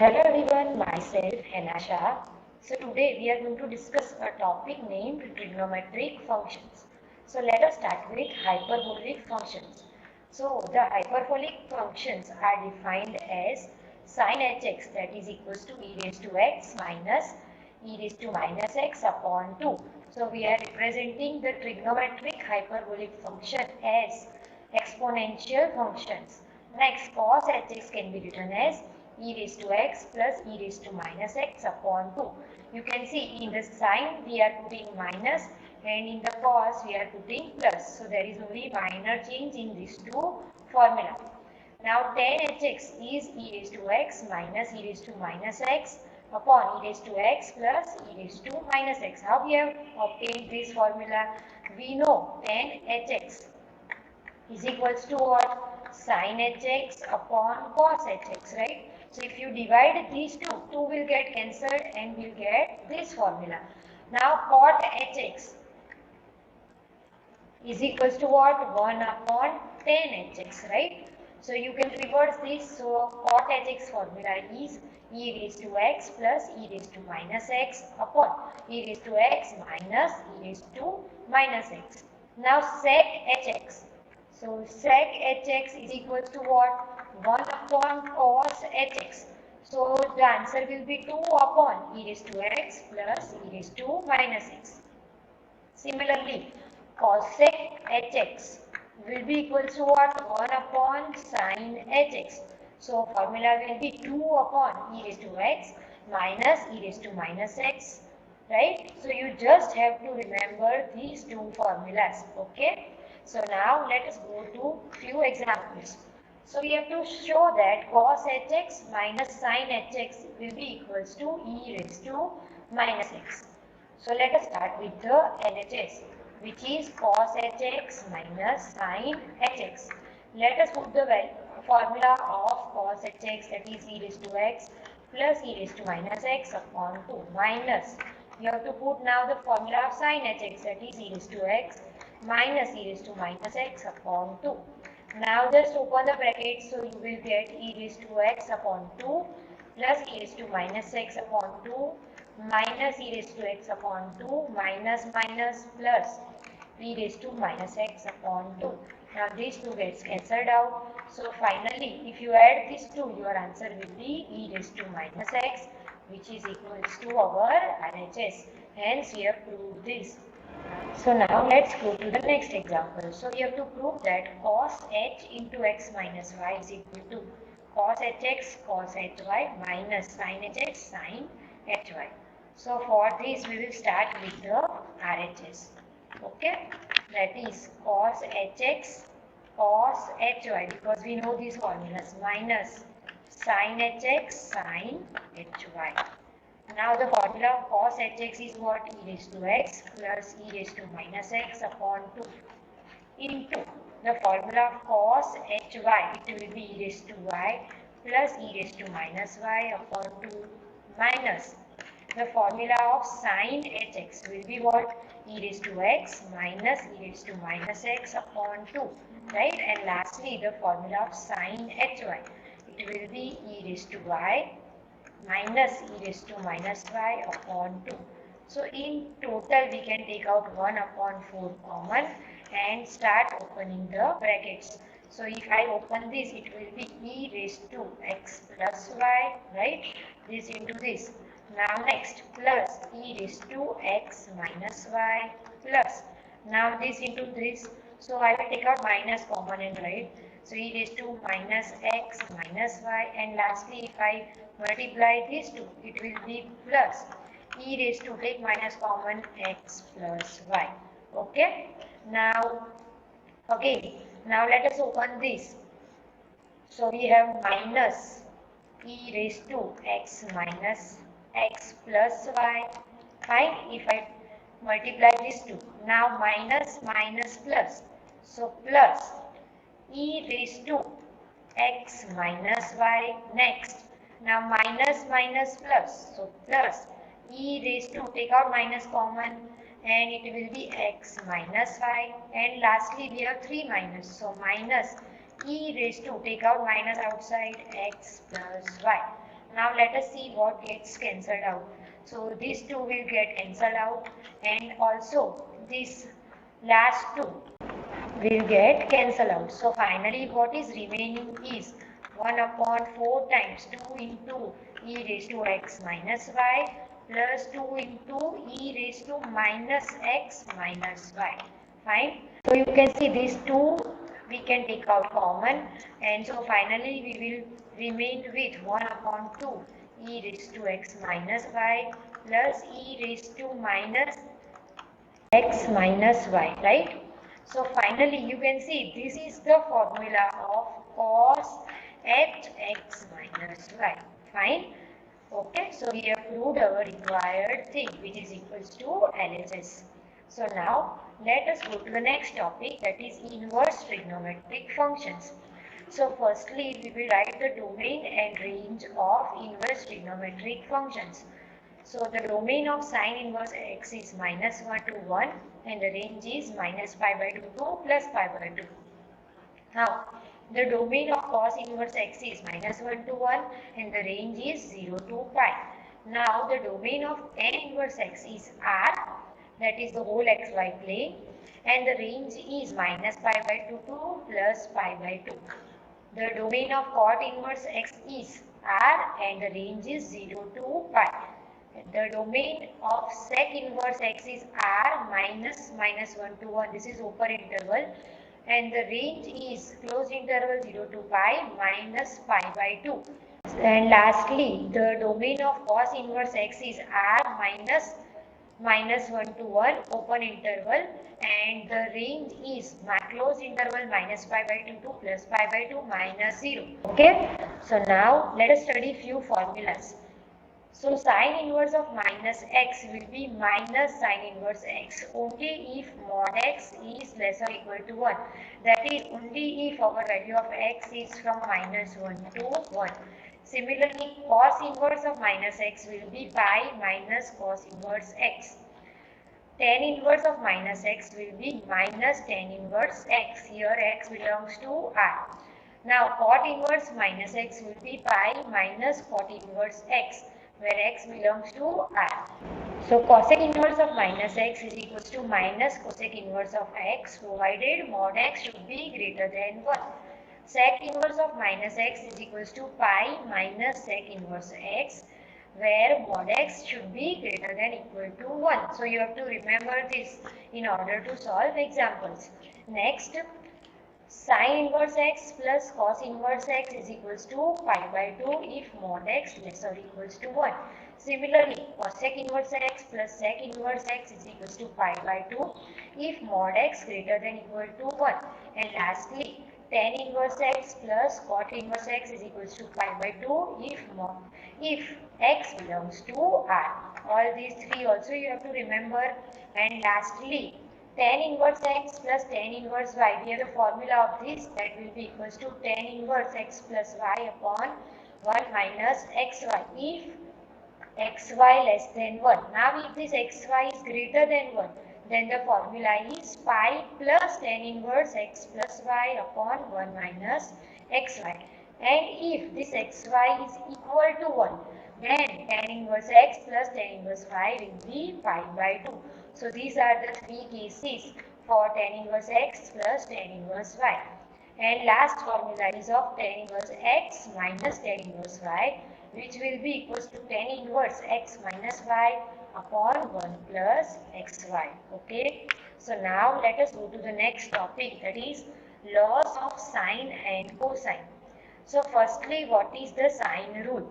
Hello everyone, myself Hanasha. So today we are going to discuss a topic named trigonometric functions. So let us start with hyperbolic functions. So the hyperbolic functions are defined as sin hx, that is equals to e raised to x minus e raised to minus x upon 2. So we are representing the trigonometric hyperbolic function as exponential functions. Next, cos hx can be written as e raised to x plus e raised to minus x upon 2. You can see in the sine we are putting minus and in the cos we are putting plus. So there is only minor change in these two formula. Now tan hx is e raised to x minus e raised to minus x upon e raised to x plus e raised to minus x. How we have obtained this formula? We know tan hx is equals to what? Sin hx upon cos hx, right? So if you divide these two, 2 will get cancelled and we'll get this formula. Now cot hx is equals to what? 1 upon tan hx, right? So you can reverse this. So cot hx formula is e raised to x plus e raised to minus x upon e raised to x minus e raised to minus x. Now sec hx. So sec hx is equal to what? 1 upon cos hx. So the answer will be 2 upon e raised to x plus e raised to minus x. Similarly, cosec hx will be equal to what? 1 upon sin hx. So formula will be 2 upon e raised to x minus e raised to minus x. Right? So you just have to remember these two formulas. Okay? So now let us go to few examples. So we have to show that cos hx minus sin hx will be equals to e raised to minus x. So let us start with the LHS, which is cos hx minus sin hx. Let us put the formula of cos hx, that is e raised to x plus e raised to minus x upon 2 minus. You have to put now the formula of sin hx, that is e raised to x minus e raised to minus x upon 2. Now just open the bracket, so you will get e raised to x upon 2 plus e raised to minus x upon 2 minus e raised to x upon 2 minus minus plus e raised to minus x upon 2. Now these two gets cancelled out. So finally, if you add these two, your answer will be e raised to minus x, which is equals to our RHS. Hence, we have proved this. So now let's go to the next example. So we have to prove that cos h into x minus y is equal to cos hx cos hy minus sin hx sin hy. So for this we will start with the RHS. Okay, that is cos hx cos hy, because we know these formulas, minus sin hx sin hy. Now the formula of cos hx is what? E raised to x plus e raised to minus x upon 2 into the formula of cos hy, it will be e raised to y plus e raised to minus y upon 2 minus the formula of sin hx will be what? E raised to x minus e raised to minus x upon 2, right? And lastly the formula of sin hy, it will be e raised to y minus e raised to minus y upon 2. So in total we can take out 1 upon 4 common and start opening the brackets. So if I open this, it will be e raised to x plus y, right? This into this. Now next, plus e raised to x minus y plus. Now this into this. So I will take out minus common and write. So e raised to minus x minus y, and lastly if I multiply these two, it will be plus e raised to take minus common x plus y. Okay. Now again, now let us open this. So we have minus e raised to x minus x plus y. Fine. If I multiply these two, now minus minus plus. So plus e raised to x minus y. Next, now minus minus plus, so plus e raised to, take out minus common and it will be x minus y, and lastly we have 3 minus, so minus e raised to, take out minus outside, x plus y. Now let us see what gets cancelled out. So these two will get cancelled out, and also this last two will get cancelled out. So finally what is remaining is 1 upon 4 times 2 into e raised to x minus y plus 2 into e raised to minus x minus y. Fine. So you can see these two we can take out common, and so finally we will remain with 1 upon 2 e raised to x minus y plus e raised to minus x minus y, right? So finally you can see this is the formula of cos hx minus y. Fine. Okay, so we have proved our required thing, which is equals to LHS. So now let us go to the next topic, that is inverse trigonometric functions. So firstly we will write the domain and range of inverse trigonometric functions. So the domain of sine inverse x is -1 to 1 and the range is -pi/2 to +pi/2. Now the domain of cos inverse x is -1 to 1 and the range is 0 to pi. Now the domain of tan inverse x is R, that is the whole xy plane, and the range is -pi/2 to +pi/2. The domain of cot inverse x is R and the range is 0 to pi. The domain of sec inverse x is R minus -1 to 1. This is open interval. And the range is closed interval 0 to pi minus pi/2. And lastly, the domain of cos inverse x is R minus -1 to 1 open interval, and the range is closed interval -pi/2 to +pi/2 minus 0. Okay, so now let us study few formulas. So sine inverse of minus x will be minus sine inverse x only if mod x is less or equal to 1. That is only if our value of x is from -1 to 1. Similarly, cos inverse of minus x will be pi minus cos inverse x. Tan inverse of minus x will be minus tan inverse x. Here x belongs to R. Now cot inverse minus x will be pi minus cot inverse x, where x belongs to R. So cosec inverse of minus x is equals to minus cosec inverse of x, provided mod x should be greater than 1. Sec inverse of minus x is equals to pi minus sec inverse x, where mod x should be greater than equal to 1. So you have to remember this in order to solve examples. Next, sine inverse x plus cos inverse x is equals to pi/2 if mod x less or equals to 1. Similarly, cosec inverse x plus sec inverse x is equals to pi/2 if mod x greater than equal to 1. And lastly, tan inverse x plus cot inverse x is equals to pi/2 if x belongs to R. All these three also you have to remember. And lastly, tan inverse x plus tan inverse y, we have the formula of this, that will be equals to tan inverse x plus y upon 1 minus xy if xy less than 1. Now if this xy is greater than 1, then the formula is pi plus tan inverse x plus y upon 1 minus xy. And if this xy is equal to 1, then tan inverse x plus tan inverse y will be pi/2. So these are the three cases for tan inverse x plus tan inverse y. And last formula is of tan inverse x minus tan inverse y, which will be equals to tan inverse x minus y upon 1 plus xy. Okay. So now let us go to the next topic, that is laws of sine and cosine. So firstly, what is the sine rule?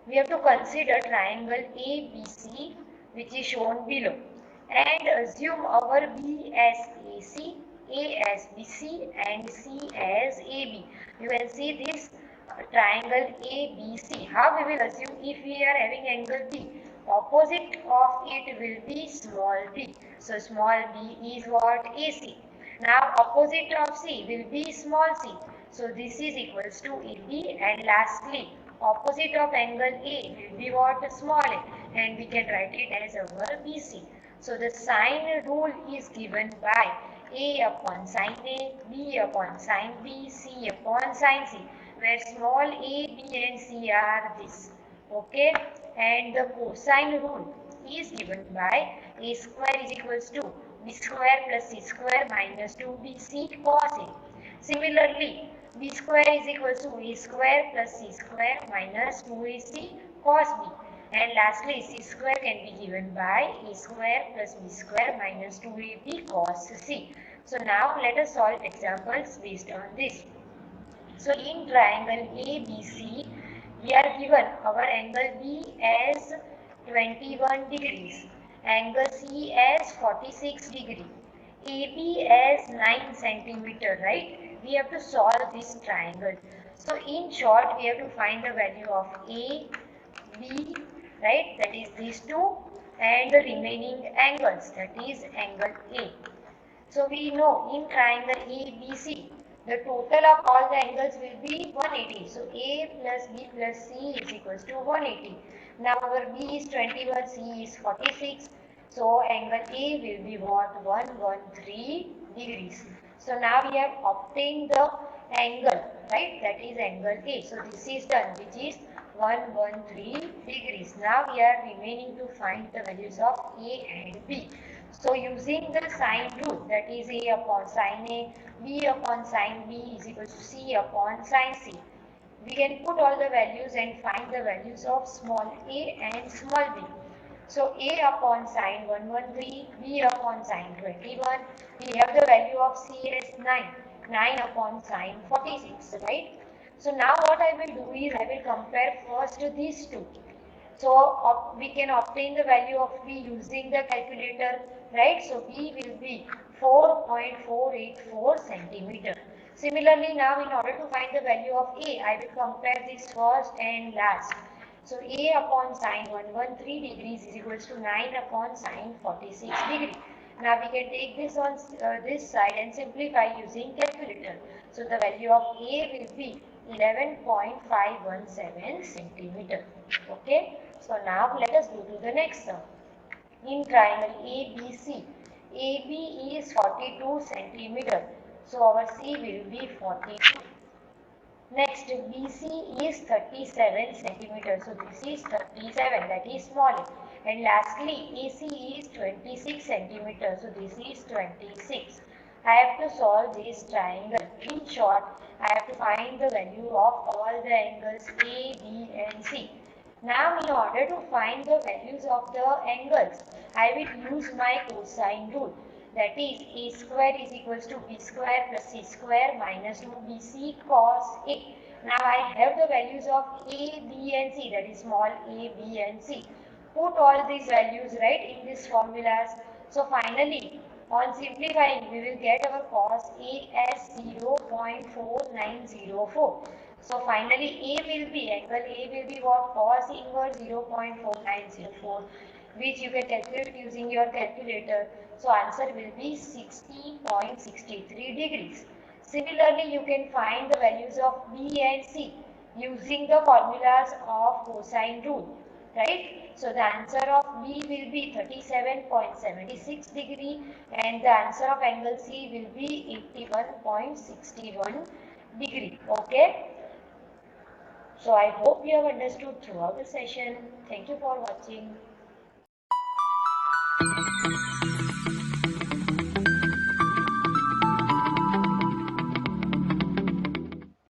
We have to consider triangle ABC, which is shown below, and assume our B as AC, A as BC and C as AB. You can see this triangle ABC. How we will assume? If we are having angle B, opposite of it will be small b. So small b is what? AC. Now opposite of C will be small c. So this is equals to AB. And lastly, opposite of angle A will be what? Small a. And we can write it as our BC. So the sine rule is given by A upon sine A, B upon sine B, C upon sine C, where small a, b and c are this. Okay, and the cosine rule is given by a square is equals to b square plus c square minus 2bc cos a. Similarly, b square is equals to a square plus c square minus 2ac cos b. And lastly, c square can be given by a square plus b square minus 2ab cos c. So now let us solve examples based on this. So in triangle ABC, we are given our angle B as 21 degrees, angle C as 46 degree, AB as 9 centimeter, right? We have to solve this triangle. So in short, we have to find the value of A, B, right? That is these two, and the remaining angles, that is angle A. So we know in triangle ABC, the total of all the angles will be 180. So A plus B plus C is equals to 180. Now our B is 21, C is 46. So angle A will be what? 113 degrees. So now we have obtained the angle, right? That is angle A. So this is done, which is 113 degrees. Now we are remaining to find the values of A and B. So using the sine rule, that is A upon sine A, B upon sine B is equal to C upon sine C. We can put all the values and find the values of small a and small b. So A upon sine 113, B upon sine 21, we have the value of C as 9, 9 upon sine 46, right? So now what I will do is I will compare first these two. So we can obtain the value of B using the calculator, right? So B will be 4.484 centimeter. Similarly, now in order to find the value of A, I will compare this first and last. So A upon sine 113 degrees is equals to 9 upon sine 46 degree. Now we can take this on this side and simplify using calculator. So the value of A will be 11.517 centimeter. Okay. So now let us go to the next sum. In triangle ABC, AB is 42 centimeter. So our C will be 42. Next, BC is 37 centimeter. So this is 37, that is small. And lastly, AC is 26 centimeter. So this is 26. I have to solve this triangle. In short, I have to find the value of all the angles A, B and C. Now in order to find the values of the angles, I will use my cosine rule. That is a square is equals to b square plus c square minus 2bc cos a. Now I have the values of a, b and c, that is small a, b and c. Put all these values right in these formulas. So finally, on simplifying, we will get our cos a as 0.4904. So finally, angle A will be what? Cos inverse 0.4904, which you can calculate using your calculator. So answer will be 60.63 degrees. Similarly, you can find the values of B and C using the formulas of cosine rule, right? So the answer of B will be 37.76 degree and the answer of angle C will be 81.61 degree. Okay. So I hope you have understood throughout the session. Thank you for watching.